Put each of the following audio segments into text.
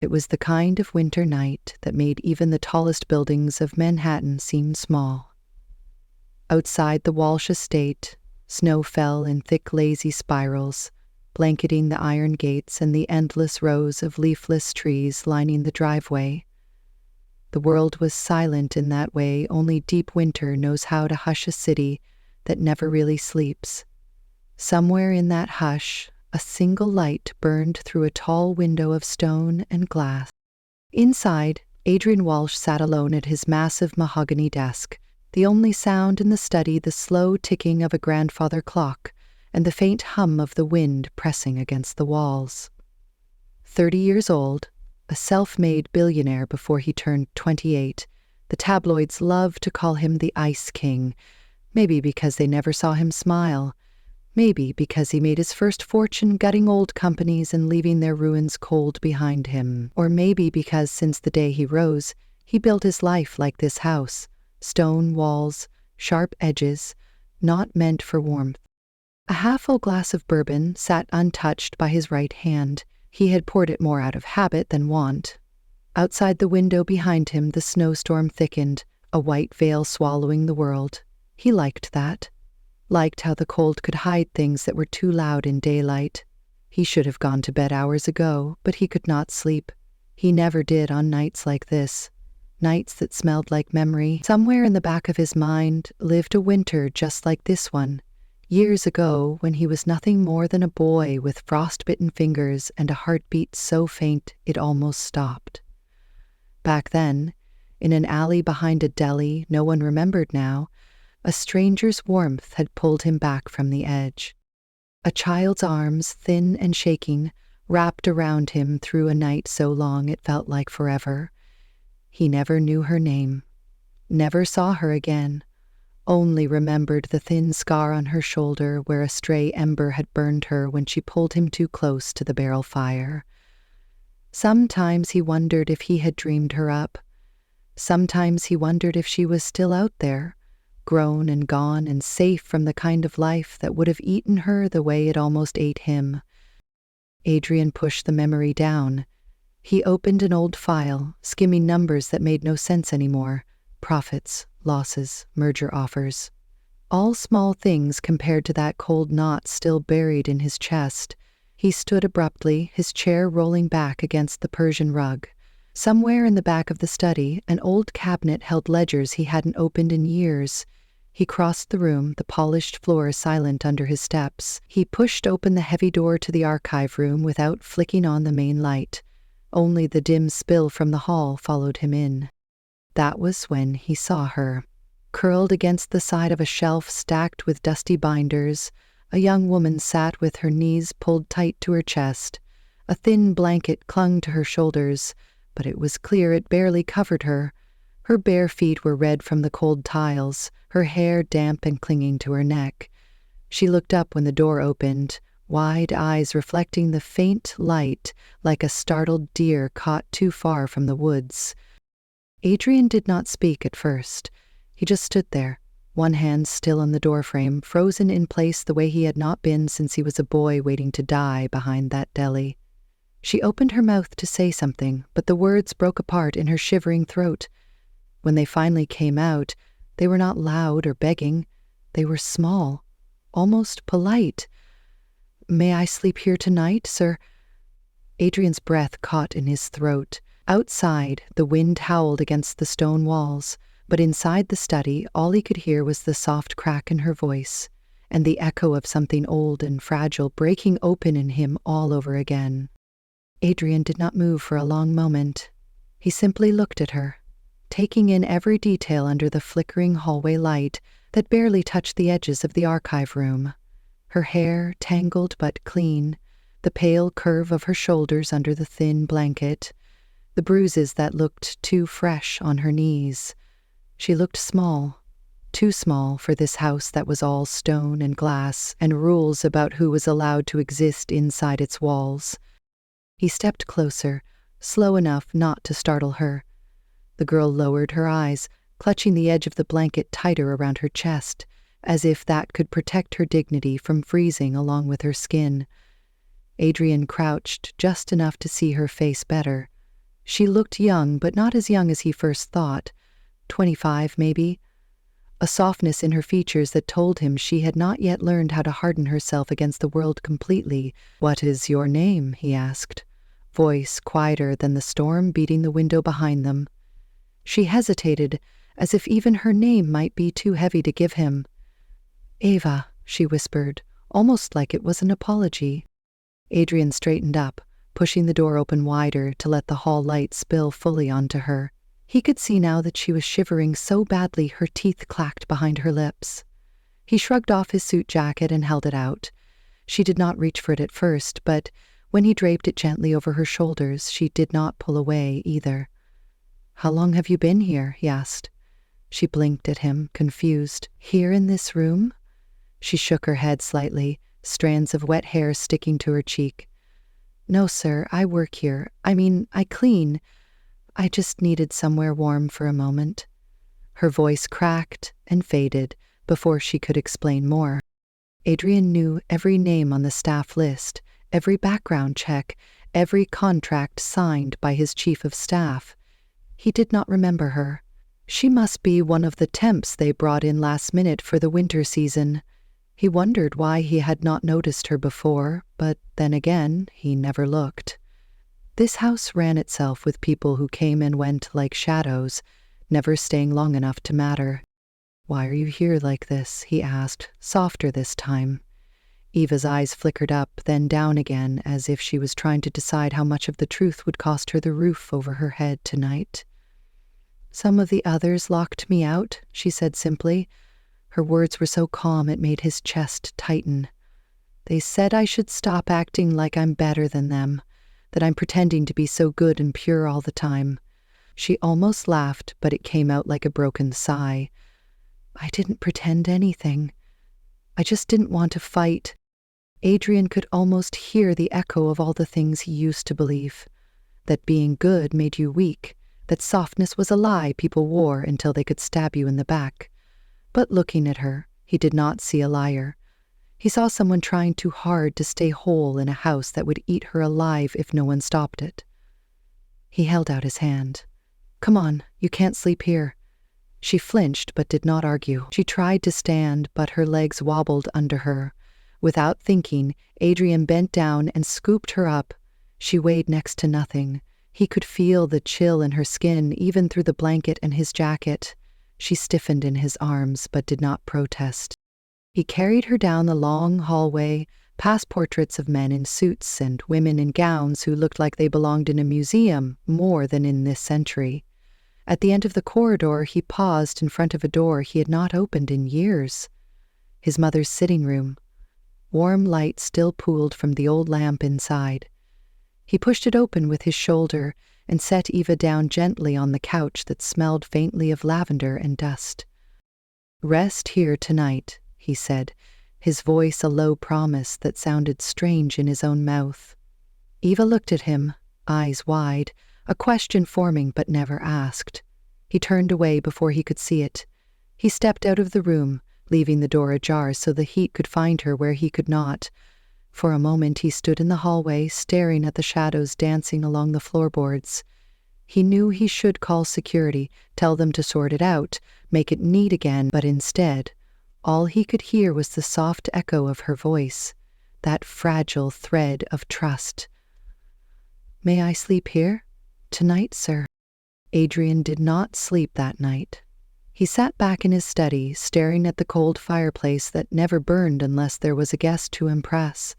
It was the kind of winter night that made even the tallest buildings of Manhattan seem small. Outside the Walsh estate, snow fell in thick, lazy spirals, blanketing the iron gates and the endless rows of leafless trees lining the driveway. The world was silent in that way only deep winter knows how to hush a city that never really sleeps. Somewhere in that hush, a single light burned through a tall window of stone and glass. Inside, Adrian Walsh sat alone at his massive mahogany desk, the only sound in the study the slow ticking of a grandfather clock and the faint hum of the wind pressing against the walls. 30 years old, a self-made billionaire before he turned 28, the tabloids loved to call him the Ice King, maybe because they never saw him smile, maybe because he made his first fortune gutting old companies and leaving their ruins cold behind him, or maybe because since the day he rose, he built his life like this house, stone walls, sharp edges, not meant for warmth. A half-full glass of bourbon sat untouched by his right hand. He had poured it more out of habit than want. Outside the window behind him, the snowstorm thickened, a white veil swallowing the world. He liked that. Liked how the cold could hide things that were too loud in daylight. He should have gone to bed hours ago, but he could not sleep. He never did on nights like this. Nights that smelled like memory. Somewhere in the back of his mind lived a winter just like this one. Years ago, when he was nothing more than a boy with frostbitten fingers and a heartbeat so faint it almost stopped. Back then, in an alley behind a deli no one remembered now, a stranger's warmth had pulled him back from the edge. A child's arms, thin and shaking, wrapped around him through a night so long it felt like forever. He never knew her name, never saw her again, only remembered the thin scar on her shoulder where a stray ember had burned her when she pulled him too close to the barrel fire. Sometimes he wondered if he had dreamed her up. Sometimes he wondered if she was still out there, grown and gone and safe from the kind of life that would have eaten her the way it almost ate him. Adrian pushed the memory down. He opened an old file, skimming numbers that made no sense anymore. Profits, losses, merger offers. All small things compared to that cold knot still buried in his chest. He stood abruptly, his chair rolling back against the Persian rug. Somewhere in the back of the study, an old cabinet held ledgers he hadn't opened in years. He crossed the room, the polished floor silent under his steps. He pushed open the heavy door to the archive room without flicking on the main light. Only the dim spill from the hall followed him in. That was when he saw her. Curled against the side of a shelf stacked with dusty binders, a young woman sat with her knees pulled tight to her chest. A thin blanket clung to her shoulders, but it was clear it barely covered her. Her bare feet were red from the cold tiles, her hair damp and clinging to her neck. She looked up when the door opened, wide eyes reflecting the faint light like a startled deer caught too far from the woods. Adrian did not speak at first. He just stood there, one hand still on the doorframe, frozen in place the way he had not been since he was a boy waiting to die behind that deli. She opened her mouth to say something, but the words broke apart in her shivering throat. When they finally came out, they were not loud or begging. They were small, almost polite. "May I sleep here tonight, sir?" Adrian's breath caught in his throat. Outside, the wind howled against the stone walls, but inside the study, all he could hear was the soft crack in her voice, and the echo of something old and fragile breaking open in him all over again. Adrian did not move for a long moment. He simply looked at her, taking in every detail under the flickering hallway light that barely touched the edges of the archive room. Her hair, tangled but clean, the pale curve of her shoulders under the thin blanket, the bruises that looked too fresh on her knees. She looked small, too small for this house that was all stone and glass and rules about who was allowed to exist inside its walls. He stepped closer, slow enough not to startle her. The girl lowered her eyes, clutching the edge of the blanket tighter around her chest, as if that could protect her dignity from freezing along with her skin. Adrian crouched just enough to see her face better. She looked young, but not as young as he first thought. 25, maybe. A softness in her features that told him she had not yet learned how to harden herself against the world completely. "What is your name?" he asked, voice quieter than the storm beating the window behind them. She hesitated, as if even her name might be too heavy to give him. "Ava," she whispered, almost like it was an apology. Adrian straightened up, pushing the door open wider to let the hall light spill fully onto her. He could see now that she was shivering so badly her teeth clacked behind her lips. He shrugged off his suit jacket and held it out. She did not reach for it at first, but when he draped it gently over her shoulders, she did not pull away either. "How long have you been here?" he asked. She blinked at him, confused. "Here in this room?" She shook her head slightly, strands of wet hair sticking to her cheek. "No, sir, I work here. I clean. I just needed somewhere warm for a moment." Her voice cracked and faded before she could explain more. Adrian knew every name on the staff list, every background check, every contract signed by his chief of staff. He did not remember her. She must be one of the temps they brought in last minute for the winter season. He wondered why he had not noticed her before, but then again, he never looked. This house ran itself with people who came and went like shadows, never staying long enough to matter. "Why are you here like this?" he asked, softer this time. Eva's eyes flickered up, then down again, as if she was trying to decide how much of the truth would cost her the roof over her head tonight. "Some of the others locked me out," she said simply. Her words were so calm it made his chest tighten. "They said I should stop acting like I'm better than them, that I'm pretending to be so good and pure all the time." She almost laughed, but it came out like a broken sigh. "I didn't pretend anything. I just didn't want to fight." Adrian could almost hear the echo of all the things he used to believe. That being good made you weak, that softness was a lie people wore until they could stab you in the back. But looking at her, he did not see a liar. He saw someone trying too hard to stay whole in a house that would eat her alive if no one stopped it. He held out his hand. "Come on, you can't sleep here." She flinched but did not argue. She tried to stand, but her legs wobbled under her. Without thinking, Adrian bent down and scooped her up. She weighed next to nothing. He could feel the chill in her skin, even through the blanket and his jacket. She stiffened in his arms, but did not protest. He carried her down the long hallway, past portraits of men in suits and women in gowns who looked like they belonged in a museum more than in this century. At the end of the corridor, he paused in front of a door he had not opened in years. His mother's sitting room. Warm light still pooled from the old lamp inside. He pushed it open with his shoulder and set Eva down gently on the couch that smelled faintly of lavender and dust. "Rest here tonight," he said, his voice a low promise that sounded strange in his own mouth. Eva looked at him, eyes wide, a question forming but never asked. He turned away before he could see it. He stepped out of the room, leaving the door ajar so the heat could find her where he could not. For a moment he stood in the hallway, staring at the shadows dancing along the floorboards. He knew he should call security, tell them to sort it out, make it neat again, but instead, all he could hear was the soft echo of her voice, that fragile thread of trust. "May I sleep here? Tonight, sir." Adrian did not sleep that night. He sat back in his study, staring at the cold fireplace that never burned unless there was a guest to impress.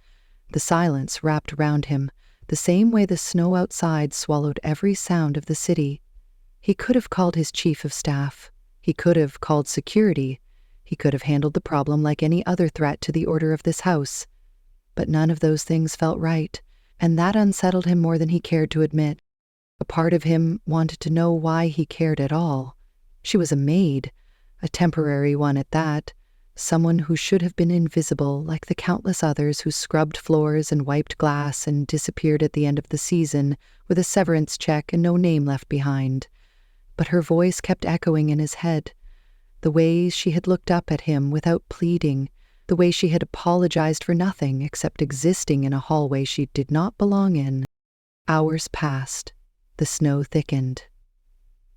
The silence wrapped around him, the same way the snow outside swallowed every sound of the city. He could have called his chief of staff. He could have called security. He could have handled the problem like any other threat to the order of this house. But none of those things felt right, and that unsettled him more than he cared to admit. A part of him wanted to know why he cared at all. She was a maid, a temporary one at that, someone who should have been invisible like the countless others who scrubbed floors and wiped glass and disappeared at the end of the season with a severance check and no name left behind. But her voice kept echoing in his head. The ways she had looked up at him without pleading, the way she had apologized for nothing except existing in a hallway she did not belong in. Hours passed. The snow thickened.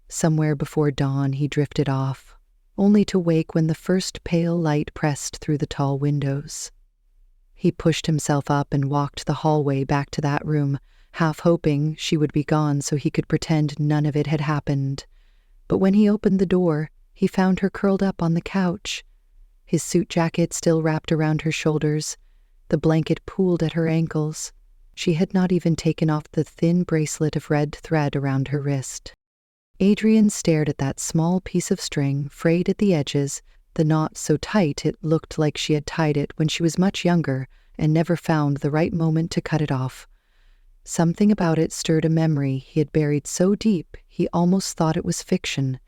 Somewhere before dawn he drifted off, only to wake when the first pale light pressed through the tall windows. He pushed himself up and walked the hallway back to that room, half hoping she would be gone so he could pretend none of it had happened. But when he opened the door, he found her curled up on the couch, his suit jacket still wrapped around her shoulders, the blanket pooled at her ankles. She had not even taken off the thin bracelet of red thread around her wrist. Adrian stared at that small piece of string, frayed at the edges, the knot so tight it looked like she had tied it when she was much younger and never found the right moment to cut it off. Something about it stirred a memory he had buried so deep he almost thought it was fiction.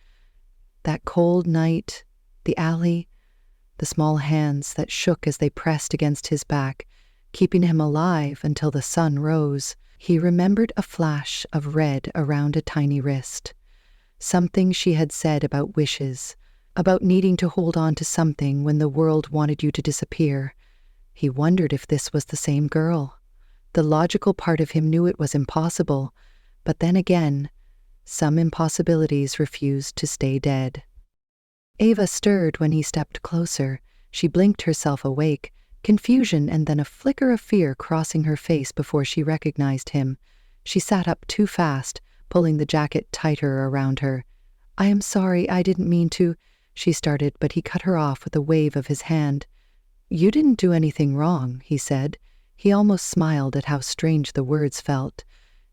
That cold night, the alley, the small hands that shook as they pressed against his back, keeping him alive until the sun rose. He remembered a flash of red around a tiny wrist. Something she had said about wishes, about needing to hold on to something when the world wanted you to disappear. He wondered if this was the same girl. The logical part of him knew it was impossible, but then again, some impossibilities refused to stay dead. Ava stirred when he stepped closer. She blinked herself awake, confusion and then a flicker of fear crossing her face before she recognized him. She sat up too fast, pulling the jacket tighter around her. "I am sorry, I didn't mean to," she started, but he cut her off with a wave of his hand. "You didn't do anything wrong," he said. He almost smiled at how strange the words felt.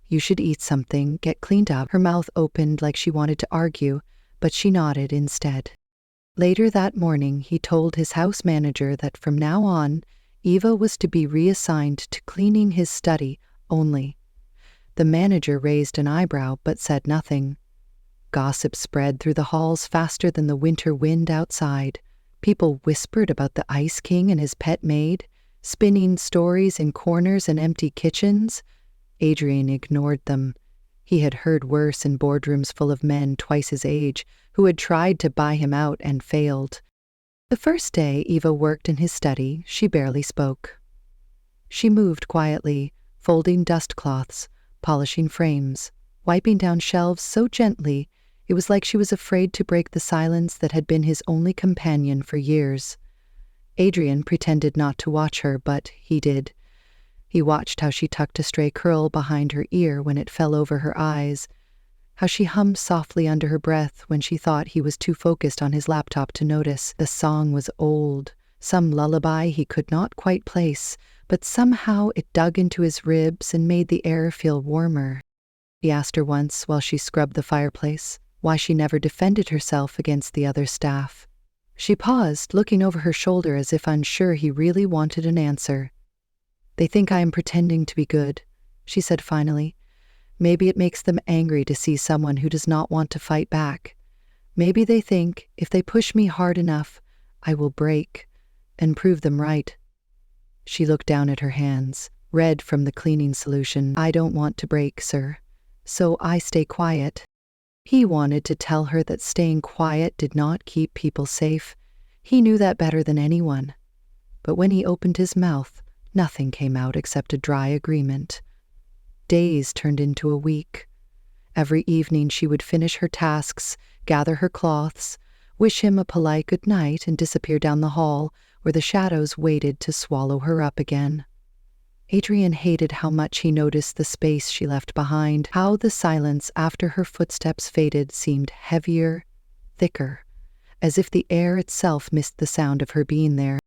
"You should eat something, get cleaned up." Her mouth opened like she wanted to argue, but she nodded instead. Later that morning, he told his house manager that from now on, Eva was to be reassigned to cleaning his study only. The manager raised an eyebrow but said nothing. Gossip spread through the halls faster than the winter wind outside. People whispered about the Ice King and his pet Maid, spinning stories in corners and empty kitchens. Adrian ignored them. He had heard worse in boardrooms full of men twice his age who had tried to buy him out and failed. The first day Eva worked in his study, she barely spoke. She moved quietly, folding dust cloths, polishing frames, wiping down shelves so gently it was like she was afraid to break the silence that had been his only companion for years. Adrian pretended not to watch her, but he did. He watched how she tucked a stray curl behind her ear when it fell over her eyes, how she hummed softly under her breath when she thought he was too focused on his laptop to notice. The song was old, some lullaby he could not quite place, but somehow it dug into his ribs and made the air feel warmer. He asked her once while she scrubbed the fireplace why she never defended herself against the other staff. She paused, looking over her shoulder as if unsure he really wanted an answer. "They think I am pretending to be good," she said finally. "Maybe it makes them angry to see someone who does not want to fight back. Maybe they think if they push me hard enough, I will break and prove them right." She looked down at her hands, red from the cleaning solution. "I don't want to break, sir, so I stay quiet." He wanted to tell her that staying quiet did not keep people safe. He knew that better than anyone. But when he opened his mouth, nothing came out except a dry agreement. Days turned into a week. Every evening she would finish her tasks, gather her cloths, wish him a polite good night, and disappear down the hall where the shadows waited to swallow her up again. Adrian hated how much he noticed the space she left behind, how the silence after her footsteps faded seemed heavier, thicker, as if the air itself missed the sound of her being there.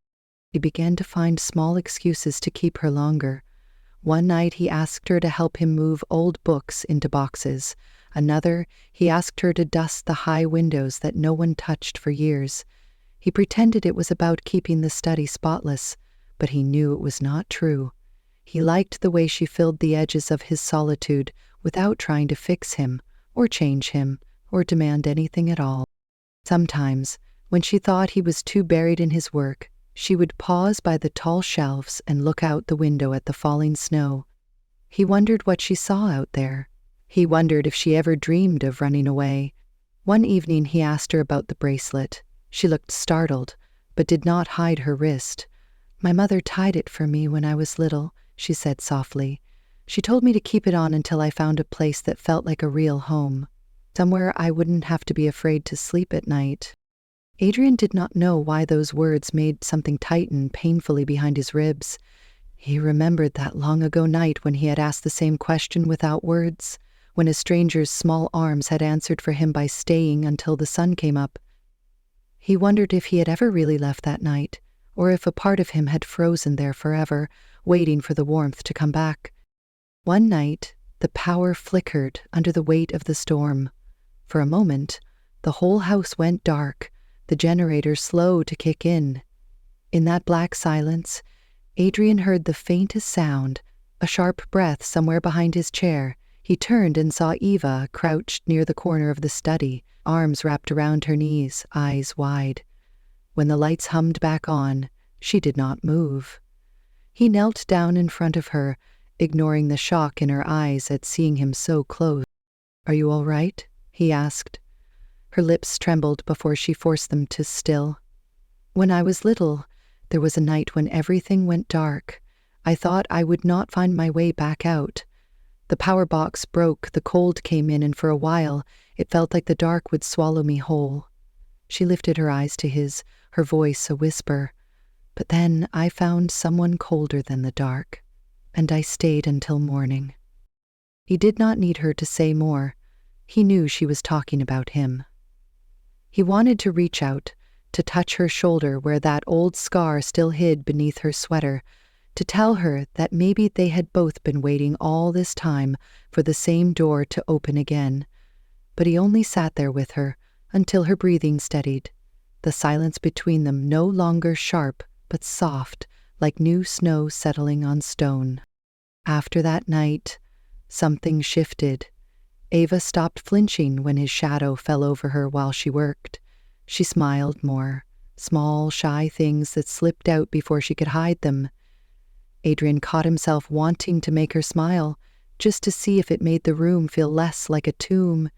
He began to find small excuses to keep her longer. One night he asked her to help him move old books into boxes. Another, he asked her to dust the high windows that no one touched for years. He pretended it was about keeping the study spotless, but he knew it was not true. He liked the way she filled the edges of his solitude without trying to fix him, or change him, or demand anything at all. Sometimes, when she thought he was too buried in his work, she would pause by the tall shelves and look out the window at the falling snow. He wondered what she saw out there. He wondered if she ever dreamed of running away. One evening he asked her about the bracelet. She looked startled, but did not hide her wrist. "My mother tied it for me when I was little," she said softly. She told me to keep it on until I found a place that felt like a real home, somewhere I wouldn't have to be afraid to sleep at night. Adrian did not know why those words made something tighten painfully behind his ribs. He remembered that long ago night when he had asked the same question without words, when a stranger's small arms had answered for him by staying until the sun came up. He wondered if he had ever really left that night, or if a part of him had frozen there forever, waiting for the warmth to come back. One night, the power flickered under the weight of the storm. For a moment, the whole house went dark, the generator slow to kick in. In that black silence, Adrian heard the faintest sound, a sharp breath somewhere behind his chair. He turned and saw Eva crouched near the corner of the study, arms wrapped around her knees, eyes wide. When the lights hummed back on, she did not move. He knelt down in front of her, ignoring the shock in her eyes at seeing him so close. "Are you all right?" he asked. Her lips trembled before she forced them to still. "When I was little, there was a night when everything went dark. I thought I would not find my way back out. The power box broke, the cold came in, and for a while, it felt like the dark would swallow me whole." She lifted her eyes to his, her voice a whisper. "But then I found someone colder than the dark, and I stayed until morning." He did not need her to say more. He knew she was talking about him. He wanted to reach out, to touch her shoulder where that old scar still hid beneath her sweater, to tell her that maybe they had both been waiting all this time for the same door to open again. But he only sat there with her until her breathing steadied, the silence between them no longer sharp but soft, like new snow settling on stone. After that night, something shifted. Ava stopped flinching when his shadow fell over her while she worked. She smiled more, small, shy things that slipped out before she could hide them. Adrian caught himself wanting to make her smile, just to see if it made the room feel less like a tomb.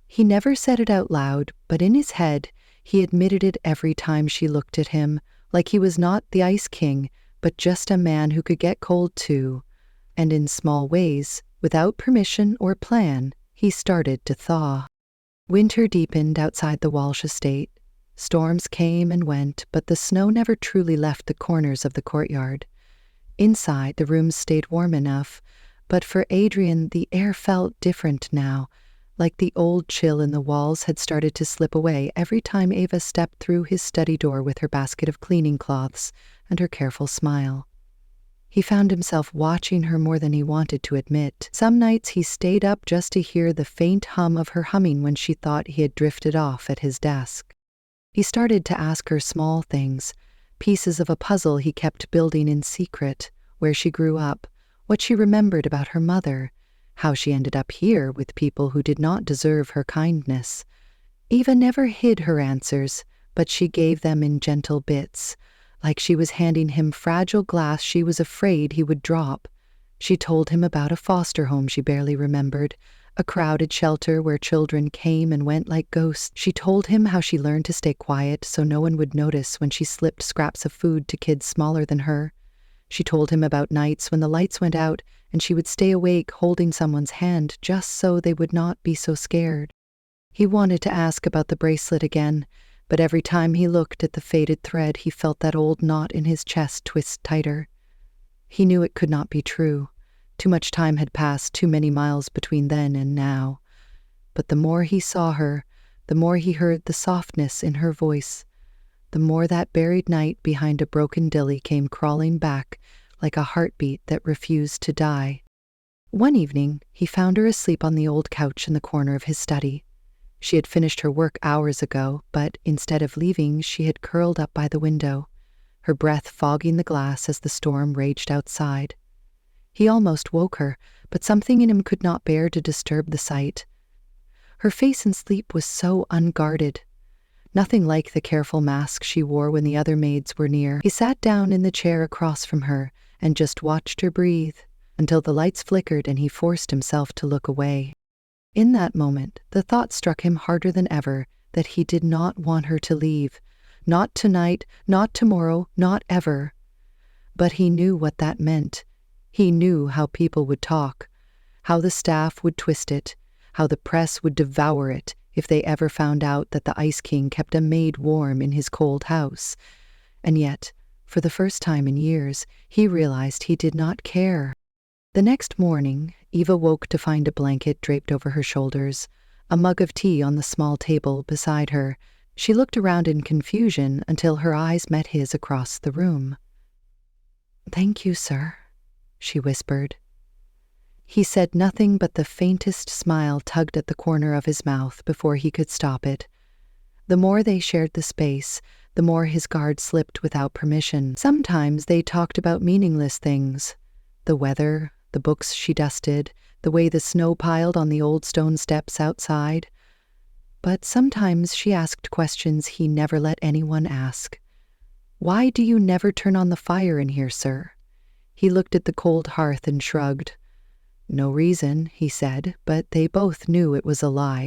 He never said it out loud, but in his head, he admitted it every time she looked at him, like he was not the Ice King, but just a man who could get cold too. And in small ways, without permission or plan, he started to thaw. Winter deepened outside the Walsh estate. Storms came and went, but the snow never truly left the corners of the courtyard. Inside, the rooms stayed warm enough, but for Adrian, the air felt different now, like the old chill in the walls had started to slip away every time Ava stepped through his study door with her basket of cleaning cloths and her careful smile. He found himself watching her more than he wanted to admit. Some nights he stayed up just to hear the faint hum of her humming when she thought he had drifted off at his desk. He started to ask her small things, pieces of a puzzle he kept building in secret, where she grew up, what she remembered about her mother, how she ended up here with people who did not deserve her kindness. Eva never hid her answers, but she gave them in gentle bits, like she was handing him fragile glass she was afraid he would drop. She told him about a foster home she barely remembered, a crowded shelter where children came and went like ghosts. She told him how she learned to stay quiet so no one would notice when she slipped scraps of food to kids smaller than her. She told him about nights when the lights went out and she would stay awake holding someone's hand just so they would not be so scared. He wanted to ask about the bracelet again, but every time he looked at the faded thread, he felt that old knot in his chest twist tighter. He knew it could not be true. Too much time had passed, too many miles between then and now. But the more he saw her, the more he heard the softness in her voice. The more that buried night behind a broken dilly came crawling back like a heartbeat that refused to die. One evening, he found her asleep on the old couch in the corner of his study. She had finished her work hours ago, but instead of leaving, she had curled up by the window, her breath fogging the glass as the storm raged outside. He almost woke her, but something in him could not bear to disturb the sight. Her face in sleep was so unguarded, nothing like the careful mask she wore when the other maids were near. He sat down in the chair across from her and just watched her breathe until the lights flickered and he forced himself to look away. In that moment, the thought struck him harder than ever that he did not want her to leave. Not tonight, not tomorrow, not ever. But he knew what that meant. He knew how people would talk, how the staff would twist it, how the press would devour it if they ever found out that the Ice King kept a maid warm in his cold house. And yet, for the first time in years, he realized he did not care. The next morning, Eva woke to find a blanket draped over her shoulders, a mug of tea on the small table beside her. She looked around in confusion until her eyes met his across the room. "Thank you, sir," she whispered. He said nothing, but the faintest smile tugged at the corner of his mouth before he could stop it. The more they shared the space, the more his guard slipped without permission. Sometimes they talked about meaningless things: the weather, the books she dusted, the way the snow piled on the old stone steps outside. But sometimes she asked questions he never let anyone ask. "Why do you never turn on the fire in here, sir?" He looked at the cold hearth and shrugged. "No reason," he said, but they both knew it was a lie.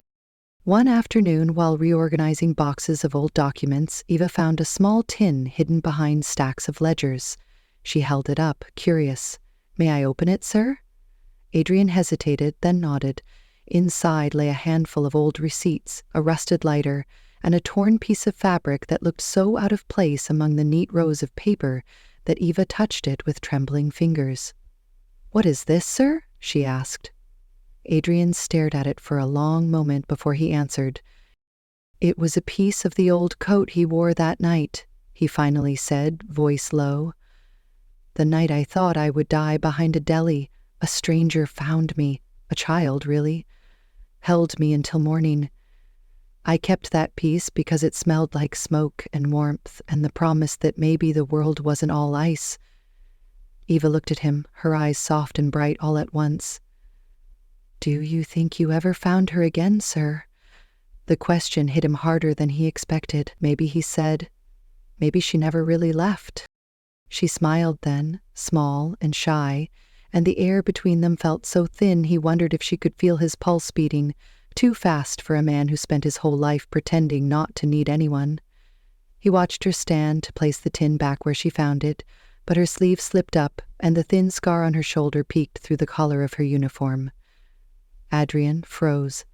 One afternoon, while reorganizing boxes of old documents, Eva found a small tin hidden behind stacks of ledgers. She held it up, curious. "May I open it, sir?" Adrian hesitated, then nodded. Inside lay a handful of old receipts, a rusted lighter, and a torn piece of fabric that looked so out of place among the neat rows of paper that Eva touched it with trembling fingers. "What is this, sir?" she asked. Adrian stared at it for a long moment before he answered. "It was a piece of the old coat he wore that night," he finally said, voice low. "The night I thought I would die behind a deli, a stranger found me, a child really, held me until morning. I kept that piece because it smelled like smoke and warmth and the promise that maybe the world wasn't all ice." Eva looked at him, her eyes soft and bright all at once. "Do you think you ever found her again, sir?" The question hit him harder than he expected. Maybe he said, "Maybe she never really left." She smiled then, small and shy, and the air between them felt so thin he wondered if she could feel his pulse beating, too fast for a man who spent his whole life pretending not to need anyone. He watched her stand to place the tin back where she found it, but her sleeve slipped up and the thin scar on her shoulder peeked through the collar of her uniform. Adrian froze.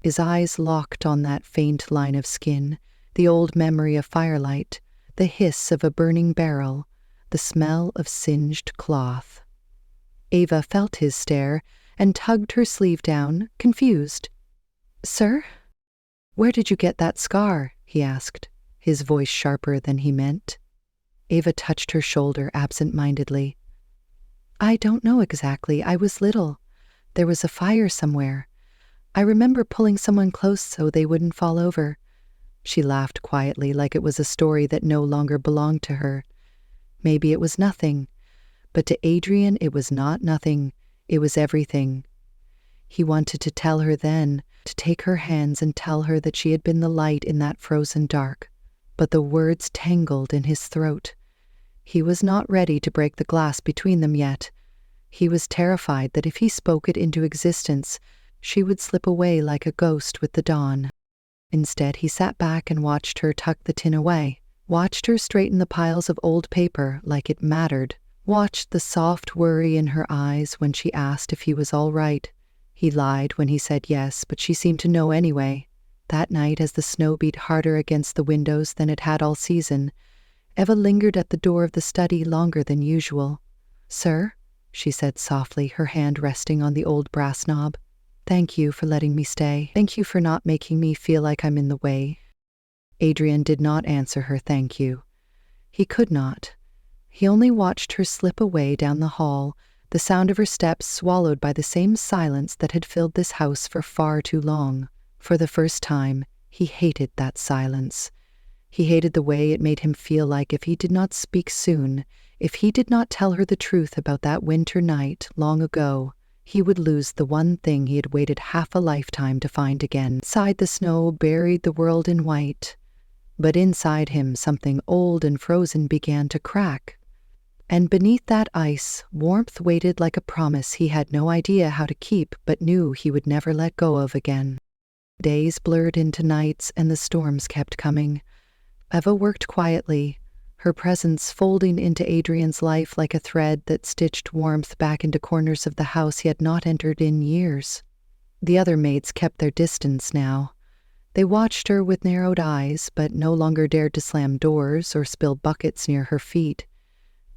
His eyes locked on that faint line of skin, the old memory of firelight, the hiss of a burning barrel, the smell of singed cloth. Eva felt his stare and tugged her sleeve down, confused. "Sir? Where did you get that scar?" he asked, his voice sharper than he meant. Eva touched her shoulder absent-mindedly. "I don't know exactly. I was little. There was a fire somewhere. I remember pulling someone close so they wouldn't fall over." She laughed quietly, like it was a story that no longer belonged to her. Maybe it was nothing, but to Adrian it was not nothing. It was everything. He wanted to tell her then, to take her hands and tell her that she had been the light in that frozen dark, but the words tangled in his throat. He was not ready to break the glass between them yet. He was terrified that if he spoke it into existence, she would slip away like a ghost with the dawn. Instead, he sat back and watched her tuck the tin away, watched her straighten the piles of old paper like it mattered, watched the soft worry in her eyes when she asked if he was all right. He lied when he said yes, but she seemed to know anyway. That night, as the snow beat harder against the windows than it had all season, Eva lingered at the door of the study longer than usual. "Sir?" she said softly, her hand resting on the old brass knob. "Thank you for letting me stay. Thank you for not making me feel like I'm in the way." Adrian did not answer her thank you. He could not. He only watched her slip away down the hall, the sound of her steps swallowed by the same silence that had filled this house for far too long. For the first time, he hated that silence. He hated the way it made him feel like if he did not speak soon, if he did not tell her the truth about that winter night long ago, he would lose the one thing he had waited half a lifetime to find again. Inside, the snow buried the world in white, but inside him something old and frozen began to crack. And beneath that ice, warmth waited like a promise he had no idea how to keep but knew he would never let go of again. Days blurred into nights and the storms kept coming. Eva worked quietly, her presence folding into Adrian's life like a thread that stitched warmth back into corners of the house he had not entered in years. The other maids kept their distance now. They watched her with narrowed eyes, but no longer dared to slam doors or spill buckets near her feet.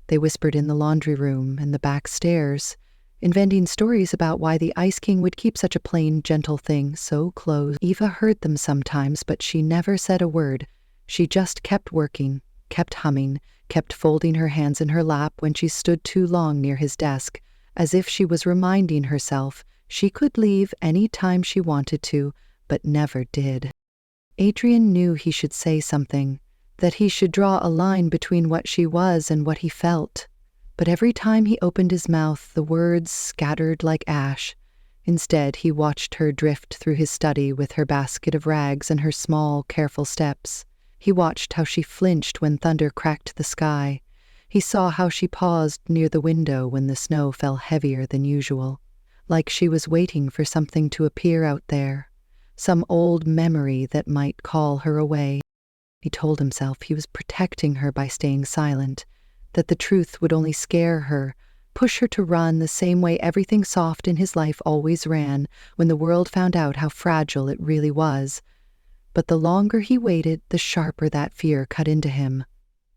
They whispered in the laundry room and the back stairs, inventing stories about why the Ice King would keep such a plain, gentle thing so close. Eva heard them sometimes, but she never said a word. She just kept working, kept humming, kept folding her hands in her lap when she stood too long near his desk, as if she was reminding herself she could leave any time she wanted to, but never did. Adrian knew he should say something, that he should draw a line between what she was and what he felt. But every time he opened his mouth, the words scattered like ash. Instead, he watched her drift through his study with her basket of rags and her small, careful steps. He watched how she flinched when thunder cracked the sky. He saw how she paused near the window when the snow fell heavier than usual, like she was waiting for something to appear out there, some old memory that might call her away. He told himself he was protecting her by staying silent, that the truth would only scare her, push her to run the same way everything soft in his life always ran when the world found out how fragile it really was. But the longer he waited, the sharper that fear cut into him.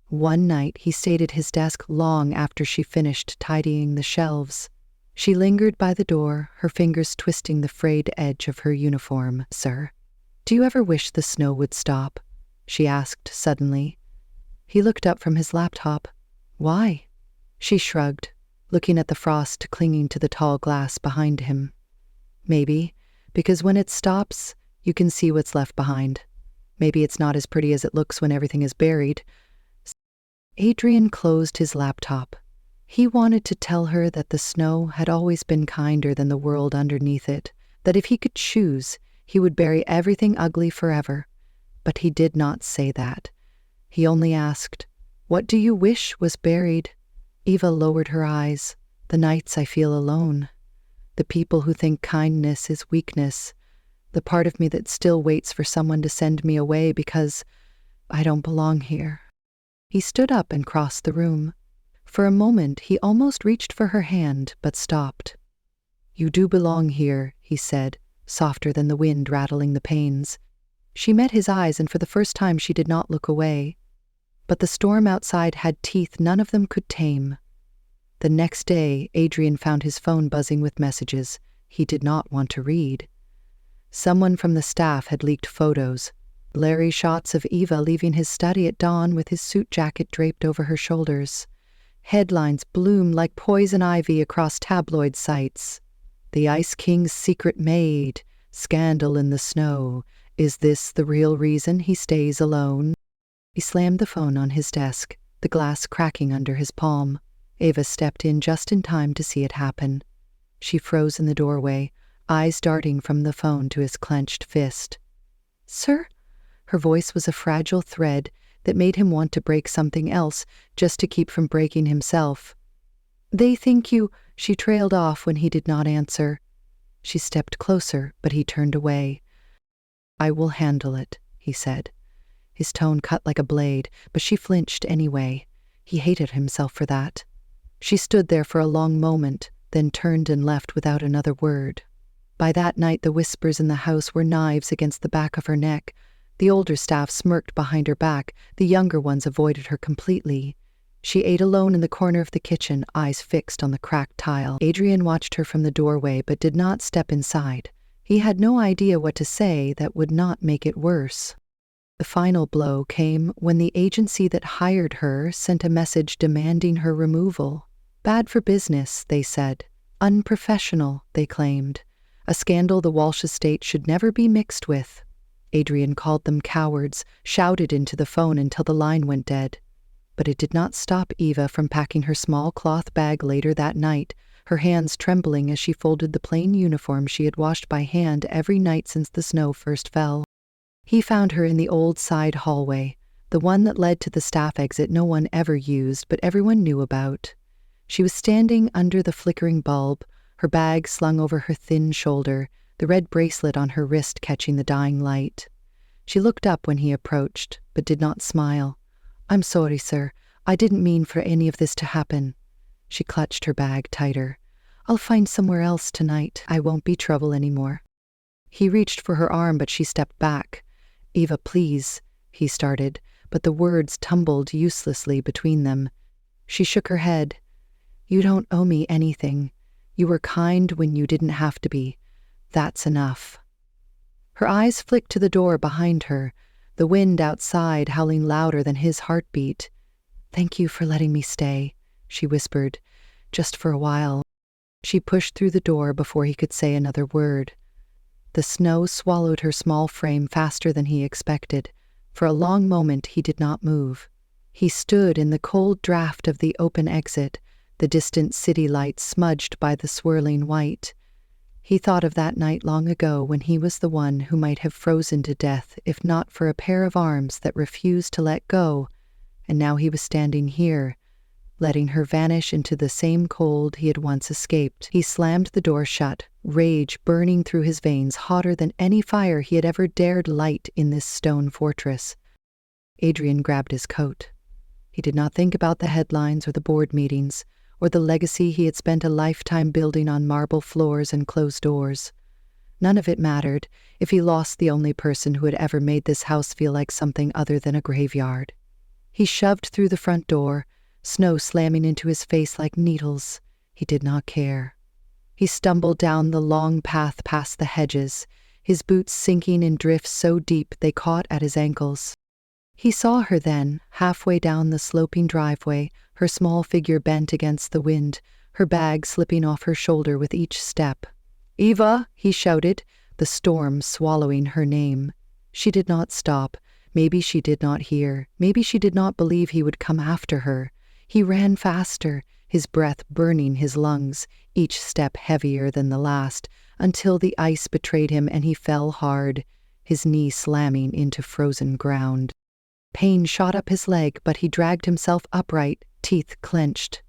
One night he stayed at his desk long after she finished tidying the shelves. She lingered by the door, her fingers twisting the frayed edge of her uniform. "Sir, do you ever wish the snow would stop?" she asked suddenly. He looked up from his laptop. "Why?" She shrugged, looking at the frost clinging to the tall glass behind him. "Maybe, because when it stops, you can see what's left behind. Maybe it's not as pretty as it looks when everything is buried." Adrian closed his laptop. He wanted to tell her that the snow had always been kinder than the world underneath it, that if he could choose, he would bury everything ugly forever. But he did not say that. He only asked, "What do you wish was buried?" Eva lowered her eyes. "The nights I feel alone. The people who think kindness is weakness. The part of me that still waits for someone to send me away because I don't belong here." He stood up and crossed the room. For a moment, he almost reached for her hand, but stopped. "You do belong here," he said, softer than the wind rattling the panes. She met his eyes, and for the first time she did not look away. But the storm outside had teeth none of them could tame. The next day, Adrian found his phone buzzing with messages he did not want to read. Someone from the staff had leaked photos, blurry shots of Eva leaving his study at dawn with his suit jacket draped over her shoulders. Headlines bloomed like poison ivy across tabloid sites. "The Ice King's secret maid, scandal in the snow. Is this the real reason he stays alone?" He slammed the phone on his desk, the glass cracking under his palm. Eva stepped in just in time to see it happen. She froze in the doorway, eyes darting from the phone to his clenched fist. "Sir?" Her voice was a fragile thread that made him want to break something else just to keep from breaking himself. "They think you—" She trailed off when he did not answer. She stepped closer, but he turned away. "I will handle it," he said. His tone cut like a blade, but she flinched anyway. He hated himself for that. She stood there for a long moment, then turned and left without another word. By that night, the whispers in the house were knives against the back of her neck. The older staff smirked behind her back. The younger ones avoided her completely. She ate alone in the corner of the kitchen, eyes fixed on the cracked tile. Adrian watched her from the doorway but did not step inside. He had no idea what to say that would not make it worse. The final blow came when the agency that hired her sent a message demanding her removal. Bad for business, they said. Unprofessional, they claimed. A scandal the Walsh estate should never be mixed with. Adrian called them cowards, shouted into the phone until the line went dead. But it did not stop Eva from packing her small cloth bag later that night, her hands trembling as she folded the plain uniform she had washed by hand every night since the snow first fell. He found her in the old side hallway, the one that led to the staff exit no one ever used but everyone knew about. She was standing under the flickering bulb, her bag slung over her thin shoulder, the red bracelet on her wrist catching the dying light. She looked up when he approached, but did not smile, I'm sorry, sir. I didn't mean for any of this to happen. She clutched her bag tighter. I'll find somewhere else tonight. I won't be trouble anymore. He reached for her arm, but she stepped back. Eva, please, he started, but the words tumbled uselessly between them. She shook her head. You don't owe me anything. You were kind when you didn't have to be. That's enough. Her eyes flicked to the door behind her, the wind outside howling louder than his heartbeat. Thank you for letting me stay, she whispered, just for a while. She pushed through the door before he could say another word. The snow swallowed her small frame faster than he expected. For a long moment he did not move. He stood in the cold draft of the open exit, the distant city lights smudged by the swirling white. He thought of that night long ago when he was the one who might have frozen to death if not for a pair of arms that refused to let go, and now he was standing here, letting her vanish into the same cold he had once escaped. He slammed the door shut, rage burning through his veins hotter than any fire he had ever dared light in this stone fortress. Adrian grabbed his coat. He did not think about the headlines or the board meetings, or the legacy he had spent a lifetime building on marble floors and closed doors. None of it mattered if he lost the only person who had ever made this house feel like something other than a graveyard. He shoved through the front door, snow slamming into his face like needles. He did not care. He stumbled down the long path past the hedges, his boots sinking in drifts so deep they caught at his ankles. He saw her then, halfway down the sloping driveway, her small figure bent against the wind, her bag slipping off her shoulder with each step. "Eva!" he shouted, the storm swallowing her name. She did not stop. Maybe she did not hear. Maybe she did not believe he would come after her. He ran faster, his breath burning his lungs, each step heavier than the last, until the ice betrayed him and he fell hard, his knee slamming into frozen ground. Pain shot up his leg, but he dragged himself upright, teeth clenched.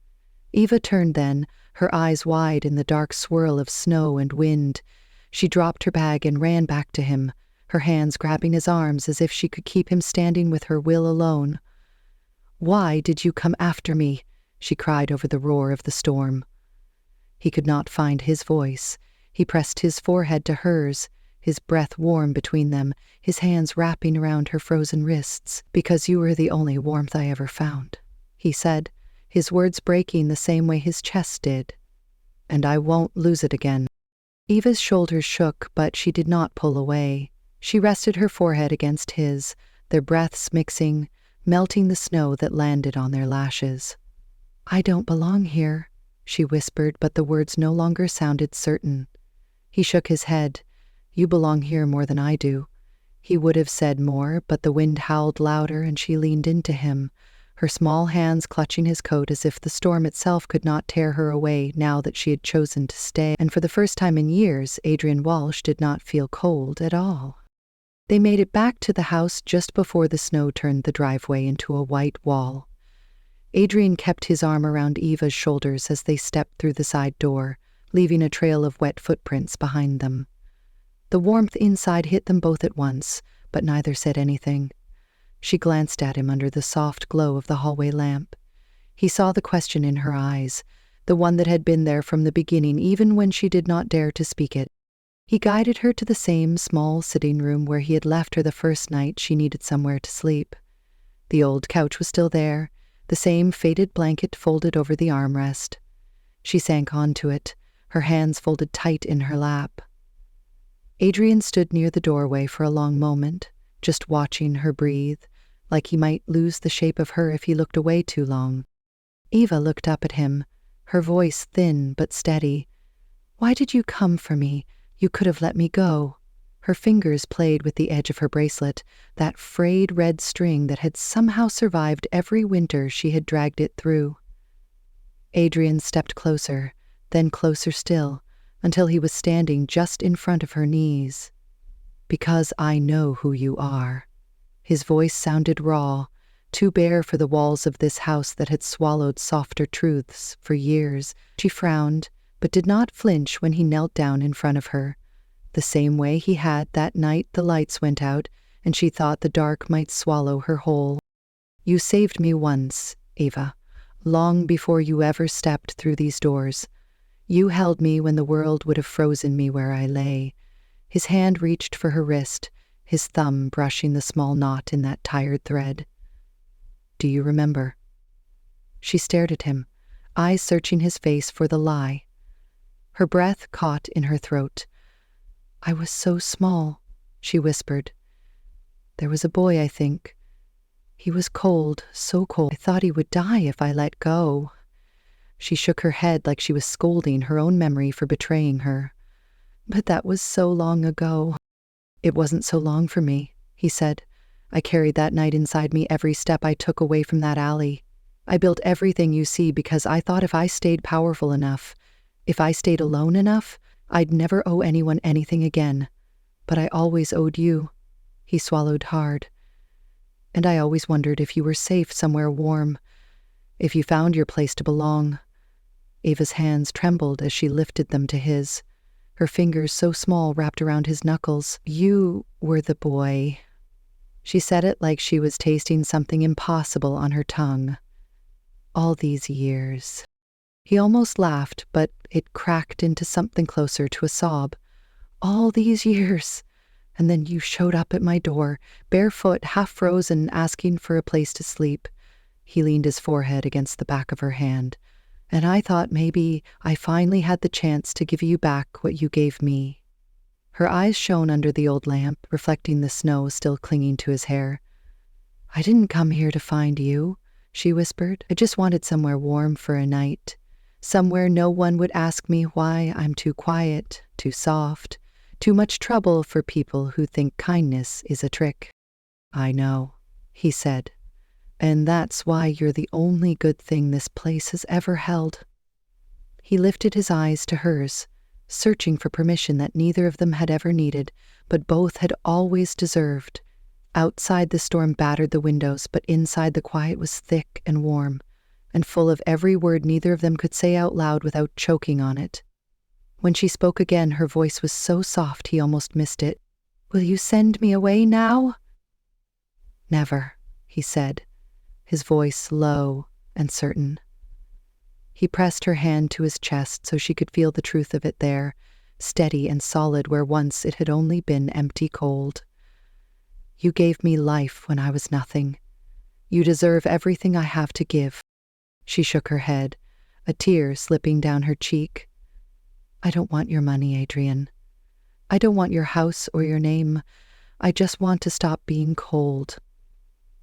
Eva turned then, her eyes wide in the dark swirl of snow and wind. She dropped her bag and ran back to him, her hands grabbing his arms as if she could keep him standing with her will alone. "Why did you come after me?" she cried over the roar of the storm. He could not find his voice. He pressed his forehead to hers, his breath warm between them, his hands wrapping around her frozen wrists. "Because you were the only warmth I ever found," he said, his words breaking the same way his chest did. "And I won't lose it again." Eva's shoulders shook, but she did not pull away. She rested her forehead against his, their breaths mixing, melting the snow that landed on their lashes. "I don't belong here," she whispered, but the words no longer sounded certain. He shook his head. "You belong here more than I do." He would have said more, but the wind howled louder and she leaned into him, her small hands clutching his coat as if the storm itself could not tear her away now that she had chosen to stay. And for the first time in years, Adrian Walsh did not feel cold at all. They made it back to the house just before the snow turned the driveway into a white wall. Adrian kept his arm around Eva's shoulders as they stepped through the side door, leaving a trail of wet footprints behind them. The warmth inside hit them both at once, but neither said anything. She glanced at him under the soft glow of the hallway lamp. He saw the question in her eyes, the one that had been there from the beginning even when she did not dare to speak it. He guided her to the same small sitting room where he had left her the first night she needed somewhere to sleep. The old couch was still there, the same faded blanket folded over the armrest. She sank onto it, her hands folded tight in her lap. Adrian stood near the doorway for a long moment, just watching her breathe, like he might lose the shape of her if he looked away too long. Eva looked up at him, her voice thin but steady. "Why did you come for me? You could have let me go." Her fingers played with the edge of her bracelet, that frayed red string that had somehow survived every winter she had dragged it through. Adrian stepped closer, then closer still, until he was standing just in front of her knees. "Because I know who you are." His voice sounded raw, too bare for the walls of this house that had swallowed softer truths for years. She frowned, but did not flinch when he knelt down in front of her, the same way he had that night the lights went out and she thought the dark might swallow her whole. You saved me once, Ava, long before you ever stepped through these doors. You held me when the world would have frozen me where I lay." His hand reached for her wrist, his thumb brushing the small knot in that tired thread. "Do you remember?" She stared at him, eyes searching his face for the lie. Her breath caught in her throat. "I was so small," she whispered. "There was a boy, I think. He was cold, so cold. I thought he would die if I let go." She shook her head like she was scolding her own memory for betraying her. "But that was so long ago." "It wasn't so long for me," he said. "I carried that night inside me every step I took away from that alley. I built everything you see because I thought if I stayed powerful enough, if I stayed alone enough, I'd never owe anyone anything again. But I always owed you." He swallowed hard. "And I always wondered if you were safe somewhere warm, if you found your place to belong." Ava's hands trembled as she lifted them to his, her fingers so small wrapped around his knuckles. "You were the boy." She said it like she was tasting something impossible on her tongue. "All these years." He almost laughed, but it cracked into something closer to a sob. "All these years. And then you showed up at my door, barefoot, half frozen, asking for a place to sleep." He leaned his forehead against the back of her hand. "And I thought maybe I finally had the chance to give you back what you gave me." Her eyes shone under the old lamp, reflecting the snow still clinging to his hair. "I didn't come here to find you," she whispered. "I just wanted somewhere warm for a night. Somewhere no one would ask me why I'm too quiet, too soft, too much trouble for people who think kindness is a trick." "I know," he said. "And that's why you're the only good thing this place has ever held." He lifted his eyes to hers, searching for permission that neither of them had ever needed, but both had always deserved. Outside the storm battered the windows, but inside the quiet was thick and warm, and full of every word neither of them could say out loud without choking on it. When she spoke again, her voice was so soft he almost missed it. "Will you send me away now?" "Never," he said, his voice low and certain. He pressed her hand to his chest so she could feel the truth of it there, steady and solid where once it had only been empty cold. "You gave me life when I was nothing. You deserve everything I have to give." She shook her head, a tear slipping down her cheek. "I don't want your money, Adrian. I don't want your house or your name. I just want to stop being cold."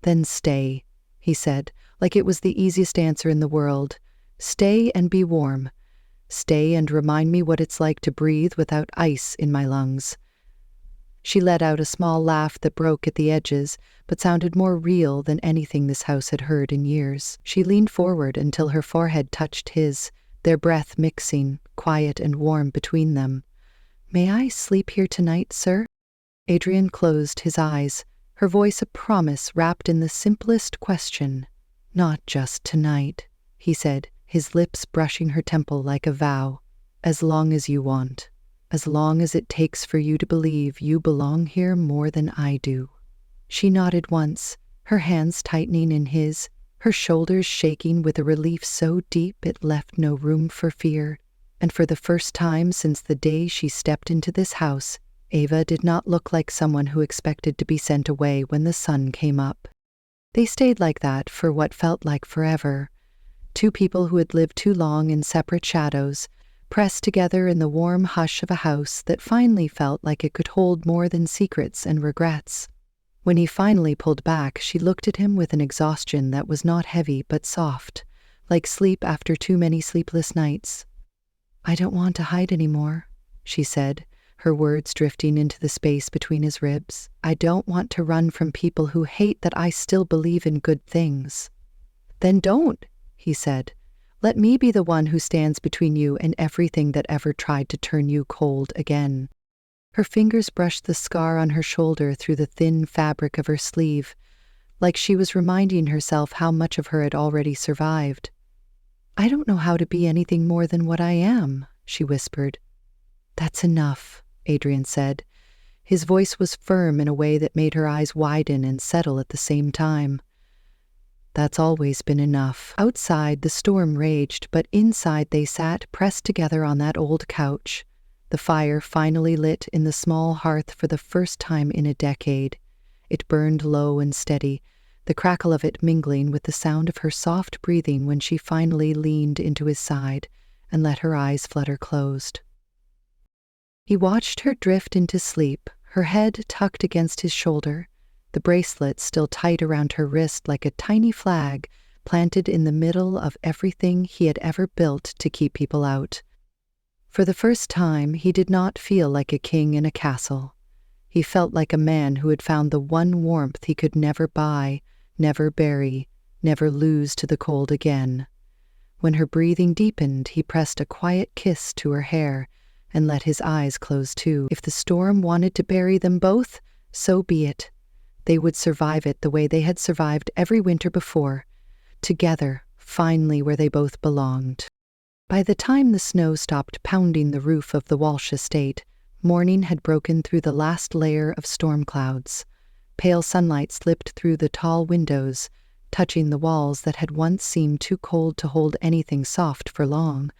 "Then stay," he said, like it was the easiest answer in the world. "Stay and be warm. Stay and remind me what it's like to breathe without ice in my lungs." She let out a small laugh that broke at the edges, but sounded more real than anything this house had heard in years. She leaned forward until her forehead touched his, their breath mixing, quiet and warm between them. "May I sleep here tonight, sir?" Adrian closed his eyes, her voice a promise wrapped in the simplest question. "Not just tonight," he said, his lips brushing her temple like a vow. "As long as you want. As long as it takes for you to believe you belong here more than I do." She nodded once, her hands tightening in his, her shoulders shaking with a relief so deep it left no room for fear. And for the first time since the day she stepped into this house, Ava did not look like someone who expected to be sent away when the sun came up. They stayed like that for what felt like forever. Two people who had lived too long in separate shadows, pressed together in the warm hush of a house that finally felt like it could hold more than secrets and regrets. When he finally pulled back, she looked at him with an exhaustion that was not heavy but soft, like sleep after too many sleepless nights. "I don't want to hide anymore," she said, her words drifting into the space between his ribs. "I don't want to run from people who hate that I still believe in good things." "Then don't," he said. "Let me be the one who stands between you and everything that ever tried to turn you cold again." Her fingers brushed the scar on her shoulder through the thin fabric of her sleeve, like she was reminding herself how much of her had already survived. "I don't know how to be anything more than what I am," she whispered. "That's enough," Adrian said. His voice was firm in a way that made her eyes widen and settle at the same time. That's always been enough. Outside, the storm raged, but inside they sat, pressed together on that old couch. The fire finally lit in the small hearth for the first time in a decade. It burned low and steady, the crackle of it mingling with the sound of her soft breathing when she finally leaned into his side and let her eyes flutter closed. He watched her drift into sleep, her head tucked against his shoulder, the bracelet still tight around her wrist like a tiny flag planted in the middle of everything he had ever built to keep people out. For the first time, he did not feel like a king in a castle. He felt like a man who had found the one warmth he could never buy, never bury, never lose to the cold again. When her breathing deepened, he pressed a quiet kiss to her hair and let his eyes close too. If the storm wanted to bury them both, so be it. They would survive it the way they had survived every winter before, together, finally where they both belonged. By the time the snow stopped pounding the roof of the Walsh estate, morning had broken through the last layer of storm clouds. Pale sunlight slipped through the tall windows, touching the walls that had once seemed too cold to hold anything soft for long.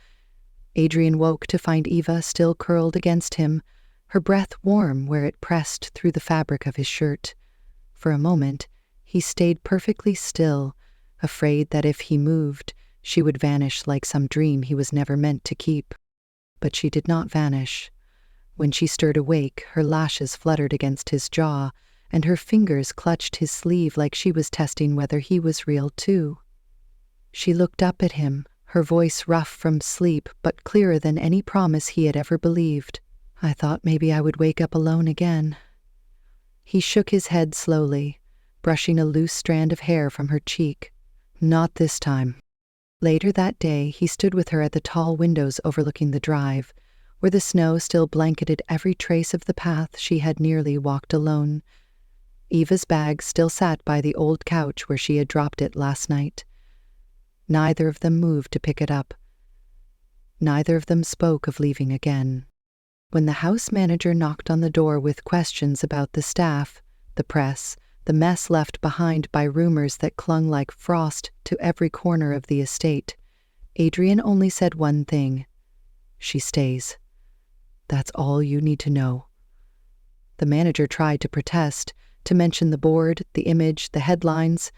Adrian woke to find Eva still curled against him, her breath warm where it pressed through the fabric of his shirt. For a moment, he stayed perfectly still, afraid that if he moved, she would vanish like some dream he was never meant to keep. But she did not vanish. When she stirred awake, her lashes fluttered against his jaw, and her fingers clutched his sleeve like she was testing whether he was real too. She looked up at him, her voice rough from sleep but clearer than any promise he had ever believed. "I thought maybe I would wake up alone again." He shook his head slowly, brushing a loose strand of hair from her cheek. "Not this time." Later that day, he stood with her at the tall windows overlooking the drive, where the snow still blanketed every trace of the path she had nearly walked alone. Eva's bag still sat by the old couch where she had dropped it last night. Neither of them moved to pick it up. Neither of them spoke of leaving again. When the house manager knocked on the door with questions about the staff, the press, the mess left behind by rumors that clung like frost to every corner of the estate, Adrian only said one thing: "She stays. That's all you need to know." The manager tried to protest, to mention the board, the image, the headlines,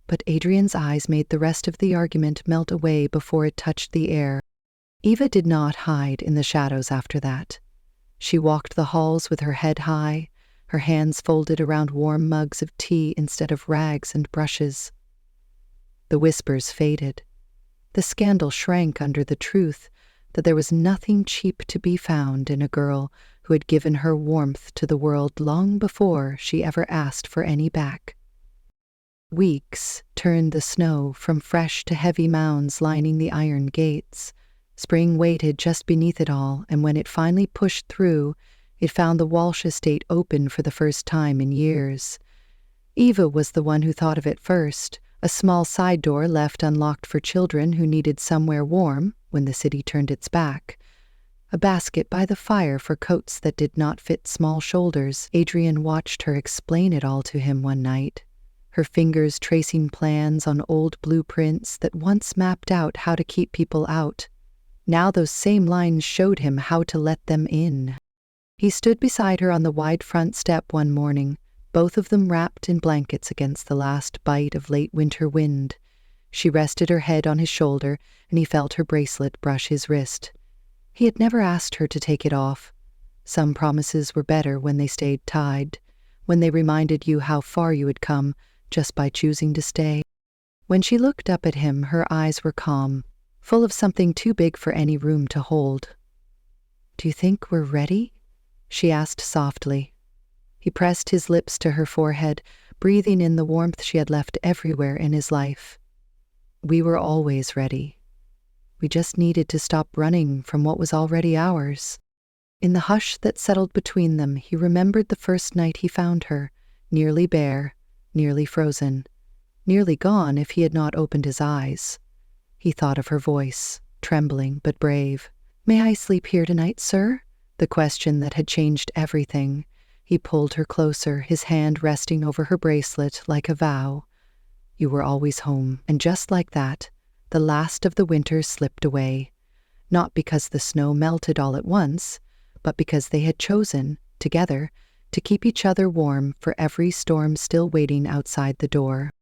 but Adrian's eyes made the rest of the argument melt away before it touched the air. Eva did not hide in the shadows after that. She walked the halls with her head high, her hands folded around warm mugs of tea instead of rags and brushes. The whispers faded. The scandal shrank under the truth that there was nothing cheap to be found in a girl who had given her warmth to the world long before she ever asked for any back. Weeks turned the snow from fresh to heavy mounds lining the iron gates. Spring waited just beneath it all, and when it finally pushed through, it found the Walsh estate open for the first time in years. Eva was the one who thought of it first, a small side door left unlocked for children who needed somewhere warm when the city turned its back. A basket by the fire for coats that did not fit small shoulders. Adrian watched her explain it all to him one night, her fingers tracing plans on old blueprints that once mapped out how to keep people out. Now those same lines showed him how to let them in. He stood beside her on the wide front step one morning, both of them wrapped in blankets against the last bite of late winter wind. She rested her head on his shoulder, and he felt her bracelet brush his wrist. He had never asked her to take it off. Some promises were better when they stayed tied, when they reminded you how far you had come just by choosing to stay. When she looked up at him, her eyes were calm, full of something too big for any room to hold. "Do you think we're ready?" she asked softly. He pressed his lips to her forehead, breathing in the warmth she had left everywhere in his life. "We were always ready. We just needed to stop running from what was already ours." In the hush that settled between them, he remembered the first night he found her, nearly bare, nearly frozen, nearly gone if he had not opened his eyes. He thought of her voice, trembling but brave. "May I sleep here tonight, sir?" The question that had changed everything. He pulled her closer, his hand resting over her bracelet like a vow. you were always home. And just like that, the last of the winter slipped away, not because the snow melted all at once, but because they had chosen, together, to keep each other warm for every storm still waiting outside the door.